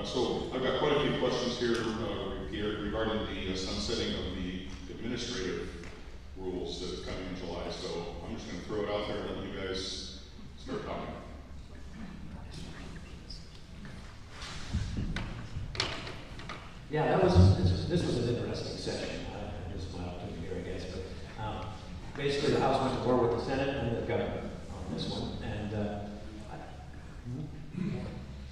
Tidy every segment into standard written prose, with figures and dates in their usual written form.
So I've got quite a few questions here regarding the sunsetting of the administrative rules that's coming in July. So I'm just going to throw it out there and let you guys start talking. Yeah, this was an interesting session. This is my opportunity here, I guess. But basically, the House went to war with the Senate and the government on this one. And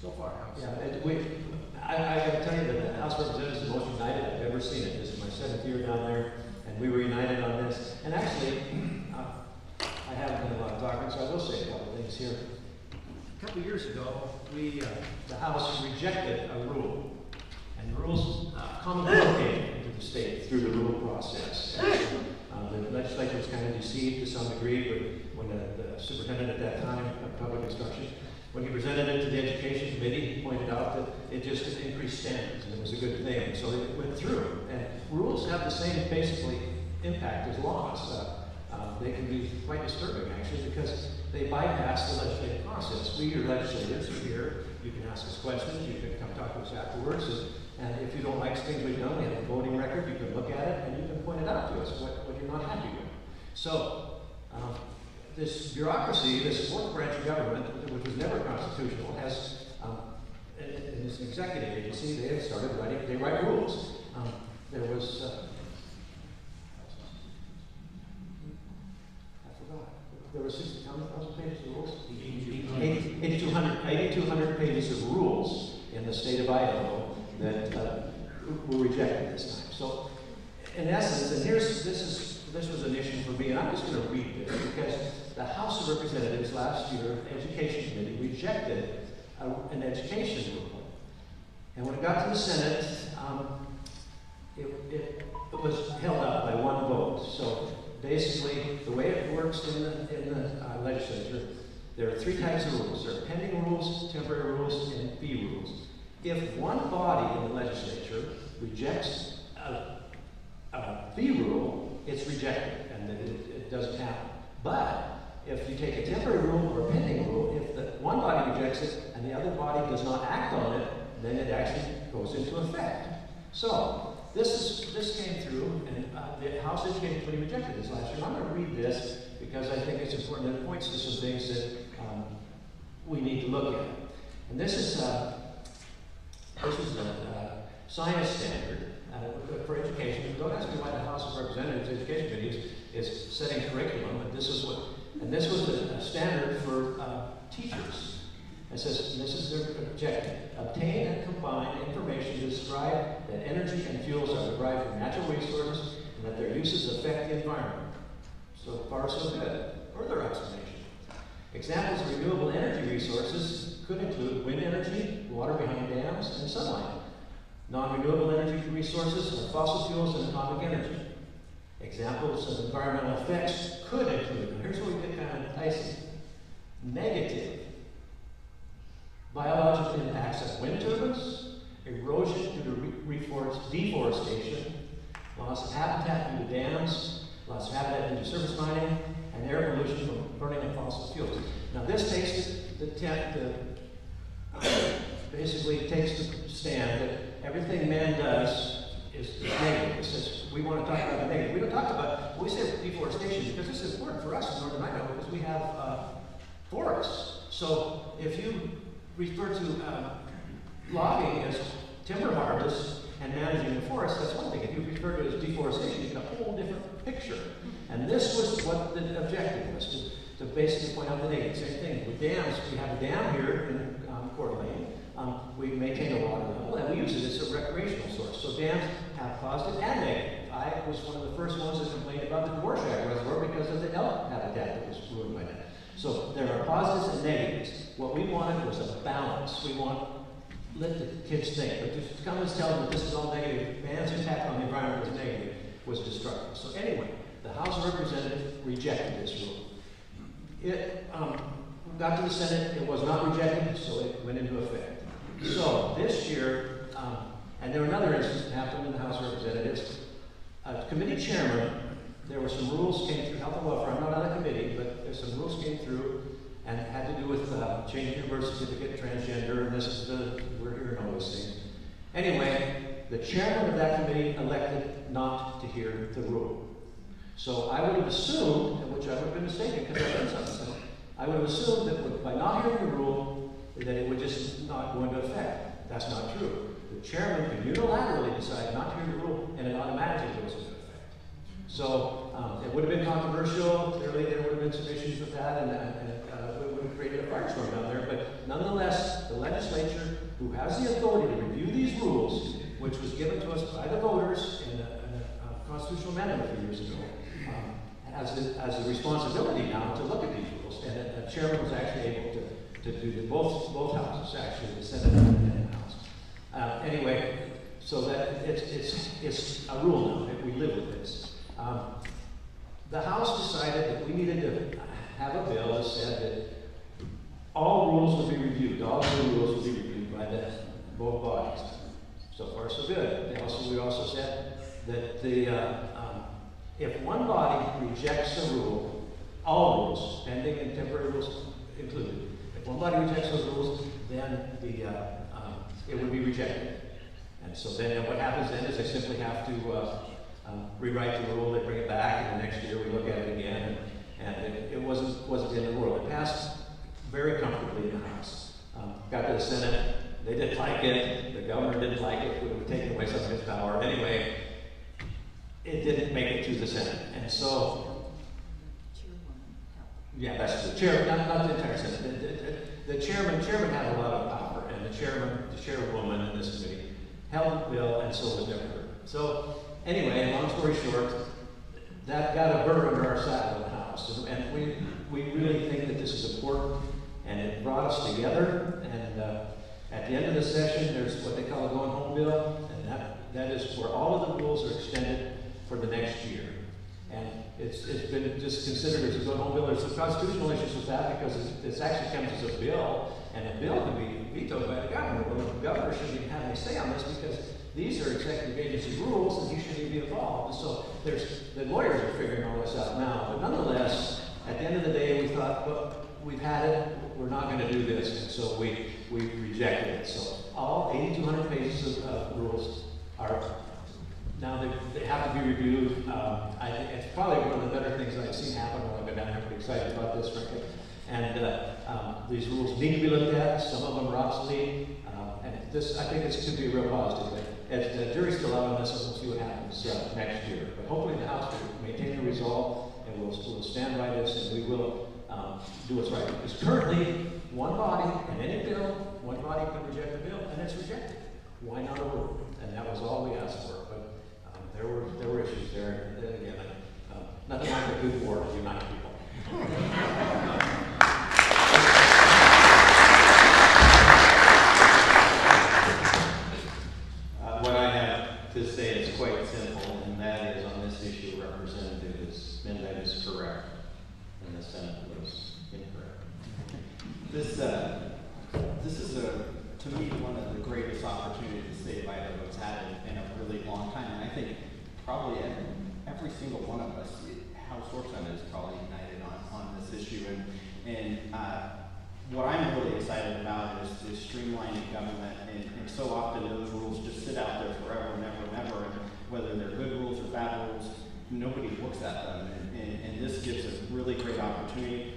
so far, House. Yeah, I got to tell you that the House of Representatives is the most united I've ever seen it. This is my 7th year down there, and we were united on this. And actually, I haven't had a lot of talking, so I will say a couple of things here. A couple of years ago, the House rejected a rule. And the rules commonly came into the state through the rule process. The legislature was kind of deceived to some degree, but when the superintendent at that time of public instruction, when he presented it to the Education Committee, he pointed out that it just increased standards, and it was a good thing. So it went through. And rules have the same, basically, impact as laws. They can be quite disturbing, actually, because they bypass the legislative process. We, your legislators, are here. You can ask us questions. You can come talk to us afterwards. And if you don't like things we've done, we have a voting record. You can look at it, and you can point it out to us what you're not happy with. So this bureaucracy, this fourth branch of government, which was never constitutional, has, in this executive agency, they have started writing, they write rules. There was, I forgot, there were 60,000 pages of rules? 8,200 pages of rules in the state of Idaho that were rejected this time. So, in essence, and this was an issue for me, and I'm just going to read this because the House of Representatives last year, Education Committee, rejected an education rule. And when it got to the Senate, it was held up by one vote. So basically, the way it works in the legislature, there are 3 types of rules. There are pending rules, temporary rules, and fee rules. If one body in the legislature rejects a fee rule, it's rejected, and it doesn't happen. But if you take a temporary rule or a pending rule, if the one body rejects it and the other body does not act on it, then it actually goes into effect. So this came through, and the House Education Committee rejected this last year. I'm going to read this because I think it's important, and it points to some things that we need to look at. And this is a science standard for education. Don't ask me why the House of Representatives Education Committee is setting curriculum, but this is this was a standard for teachers. It says, this is their objective: obtain and combine information to describe that energy and fuels are derived from natural resources and that their uses affect the environment. So far, so good. Further explanation. Examples of renewable energy resources could include wind energy, water behind dams, and sunlight. Non-renewable energy resources are fossil fuels and atomic energy. Examples of environmental effects could include, and here's where we get kind of enticing, negative biological impacts of wind turbines, erosion due to deforestation, loss of habitat due to dams, loss of habitat due to surface mining, and air pollution from burning of fossil fuels. Now this takes basically takes the stand that everything man does is negative. It says we want to talk about the negative. We don't talk about, we say deforestation because this is important for us in northern Idaho because we have forests. So if you refer to logging as timber harvest and managing the forest, that's one thing. If you refer to it as deforestation, you get a whole different picture. And this was what the objective was, to basically point out the negative. Same thing with dams. We have a dam here in Coeur d'Alene. We maintain a water level, and we use it as a recreational source. So dams have positive and negative. I was one of the first ones that complained about the Dvorak Reservoir because of the elk habitat that was ruined by that. So there are positives and negatives. What we wanted was a balance. We let the kids think, but to come and tell them that this is all negative, man's impact on the environment is negative, was destructive. So anyway, the House of Representatives rejected this rule. It got to the Senate, it was not rejected, so it went into effect. So this year, and there were another instance that happened in the House of Representatives. Committee chairman, there were some rules came through health and welfare. I'm not on a committee, but there's some rules came through and it had to do with changing your birth certificate, transgender, and this is we're here in Nova those things. Anyway, the chairman of that committee elected not to hear the rule. So I would have assumed, and which I would have been mistaken because I've done something, so I would have assumed that by not hearing the rule, that it would just not go into effect. That's not true. The chairman can unilaterally decide not to hear the rule, and it automatically goes into effect. So it would have been controversial. Clearly, there would have been some issues with that, and it would have created a firestorm down there. But nonetheless, the legislature, who has the authority to review these rules, which was given to us by the voters in a constitutional amendment a few years ago, has the responsibility now to look at these rules. And the chairman was actually able to do both houses, actually, the Senate and the House. Anyway, so that it's a rule now that we live with this. The House decided that we needed to have a bill that said that all rules would be reviewed, all new rules would be reviewed by both bodies. So far, so good. We also said that if one body rejects a rule, all rules, pending and temporary rules included, if one body rejects those rules, then it would be rejected. And so then what happens then is they simply have to rewrite the rule, they bring it back, and the next year we look at it again, and it wasn't the end of the world. It passed very comfortably in the House. Got to the Senate, they didn't like it, the governor didn't like it, it would take away some of his power. Anyway, it didn't make it to the Senate. And so, yeah, that's the chair, not the entire Senate. The chairman had a lot of power, and the chairwoman in this committee held the bill, and so was Democrat. So, anyway, long story short, that got a burr under our saddle in the House. And we really think that this is important, and it brought us together. And at the end of the session, there's what they call a going home bill, and that is where all of the rules are extended for the next year. And it's been just considered as a going home bill. There's some constitutional issues with that because it actually comes as a bill, and a bill can be vetoed by the governor. Well, the governor shouldn't even have any say on this because these are executive agency rules, and he shouldn't even be involved. And so the lawyers are figuring all this out now. But nonetheless, at the end of the day, we thought, well, we've had it. We're not going to do this, and so we rejected it. So all 8,200 pages of rules are now they have to be reviewed. I think it's probably one of the better things that I've seen happen when I've been down here. I'm pretty excited about this, frankly. And these rules need to be looked at. Some of them are obsolete, and this I think this could be a real positive. As the jury's still out on this, and we'll see what happens next year. But hopefully the House will maintain the resolve, and we'll stand by this, and we will do what's right. Because currently, one body, in any bill, one body can reject the bill, and it's rejected. Why not a rule? And that was all we asked for. But there were issues there. And again, nothing like a good war to unite people. What I have to say is quite simple, and that is on this issue, Representative Mendive is correct, and the Senate was incorrect. This is to me, one of the greatest opportunities the state of Idaho has had in a really long time, and I think probably every single one of us, House or Senate, is probably united on this issue. And what I'm really excited about is streamlining government, and so often those rules just sit out there forever and ever and ever, and whether they're good rules or bad rules, nobody looks at them, and this gives a really great opportunity.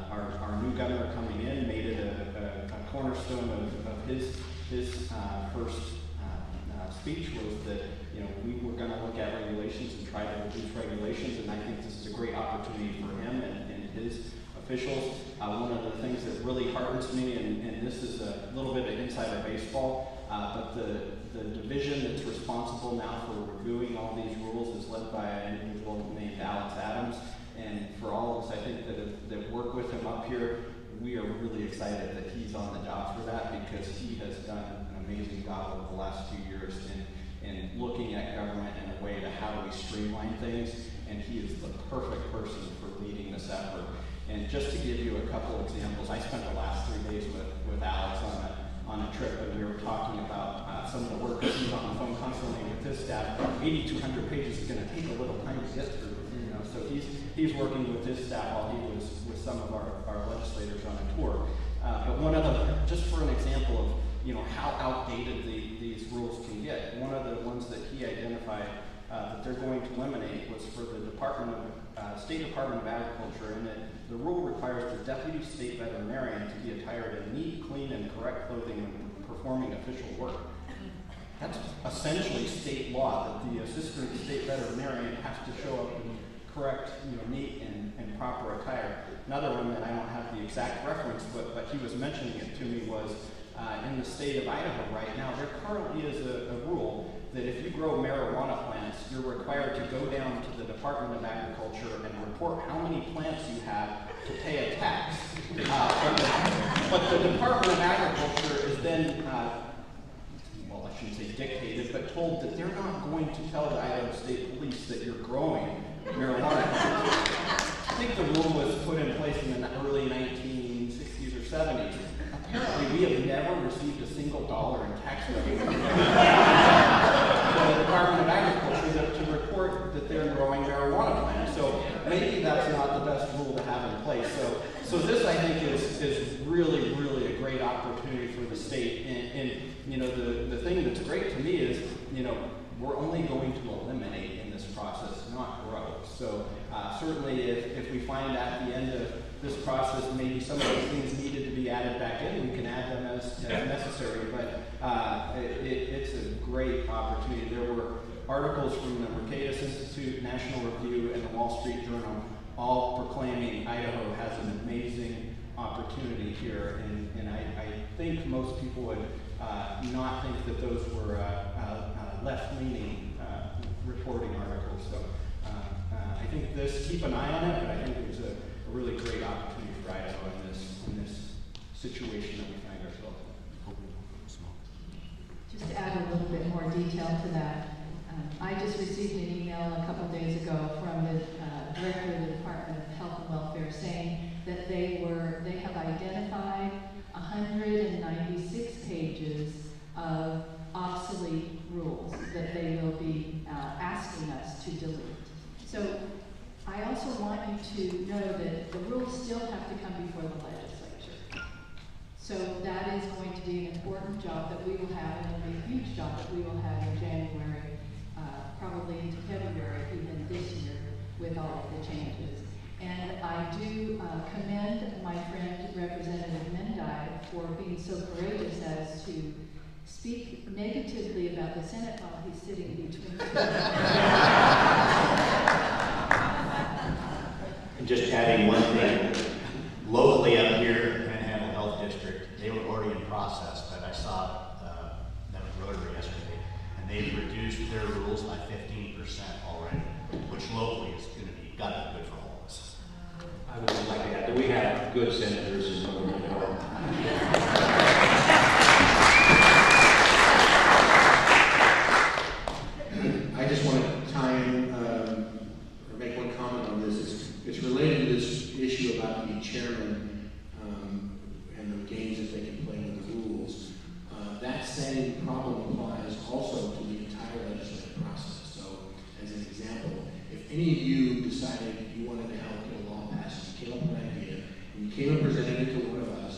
Our new governor coming in made it a cornerstone of his first speech was that we were going to look at regulations and try to reduce regulations, and I think this is a great opportunity for him and his officials. One of the things that really heartens me, and this is a little bit of insider baseball, but the division that's responsible now for reviewing all these rules is led by an individual named Addis. And for all of us, I think that work with him up here, we are really excited that he's on the job for that because he has done an amazing job over the last few years in looking at government in a way to how do we streamline things, and he is the perfect person for leading this effort. And just to give you a couple examples, I spent the last 3 days with Alex on a trip, and we were talking about some of the work that he's on the phone constantly with his staff. 8,200 pages is going to take a little time to get through, so he's working with his staff while he was with some of our legislators on a tour. But one of the, just for an example how outdated these rules can get. One of the ones that he identified that they're going to eliminate was for the State Department of Agriculture, and that the rule requires the deputy state veterinarian to be attired in neat, clean, and correct clothing when performing official work. That's essentially state law, that the assistant state veterinarian has to show up in correct, neat and proper attire. Another one that I don't have the exact reference, but he was mentioning it to me was in the state of Idaho right now, there currently is a rule that if you grow marijuana plants, you're required to go down to the Department of Agriculture and report how many plants you have to pay a tax. But the Department of Agriculture is then, well, I shouldn't say dictated, but told that they're not going to tell the Idaho State Police that you're growing marijuana. I think the rule was put in place in the early 1960s or 70s. Apparently, we have never received a single dollar in tax revenue from the Department of Agriculture to report that they're growing marijuana plants. So maybe that's not the best rule to have in place. So this, I think, is really, really a great opportunity for the state. And the thing that's great to me is, we're only going to eliminate in this process, not grow. So certainly if we find at the end of this process maybe some of those things needed to be added back in, we can add them as necessary. But it's a great opportunity. There were articles from the Mercatus Institute, National Review, and the Wall Street Journal all proclaiming Idaho has an amazing opportunity here. And I think most people would not think that those were left-leaning reporting articles. So I think keep an eye on it, but I think there's a really great opportunity for Idaho in this situation that we find ourselves in. Just to add a little bit more detail to that, I just received an email a couple of days ago from the director of the Department of Health and Welfare saying that they have identified 196 pages of obsolete rules that they will be asking us to delete. So I also want you to know that the rules still have to come before the legislature. So that is going to be an important job that we will have, and it'll be a huge job that we will have in January, probably into February, even this year, with all of the changes. And I do commend my friend, Representative Mendive, for being so courageous as to speak negatively about the Senate while he's sitting between two. And just adding one thing, locally up here in Panhandle Health District, they were already in process, but I saw them at Rotary yesterday, and they've reduced their rules by 15% already, which locally is going to be gotta be good for all of us. I would just like to add that we have good senators in Northern Idaho. I just want to tie in or make one comment on this. It's related to this issue about the chairman and the games that they can play with the rules. That same problem applies also to the entire legislative process. So, as an example, if any of you decided you wanted to help get a law passed, you came up with an idea, and you came and presented it to one of us,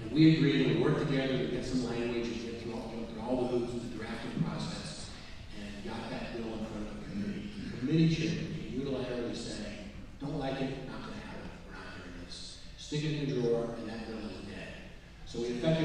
and we agreed and we worked together to get some language and get through all the hoops of the drafting process, and got that bill in front of the committee. The committee chairman can unilaterally say, don't like it, not going to have it, we're not doing this. Stick it in the drawer, and that bill is dead. So we effectively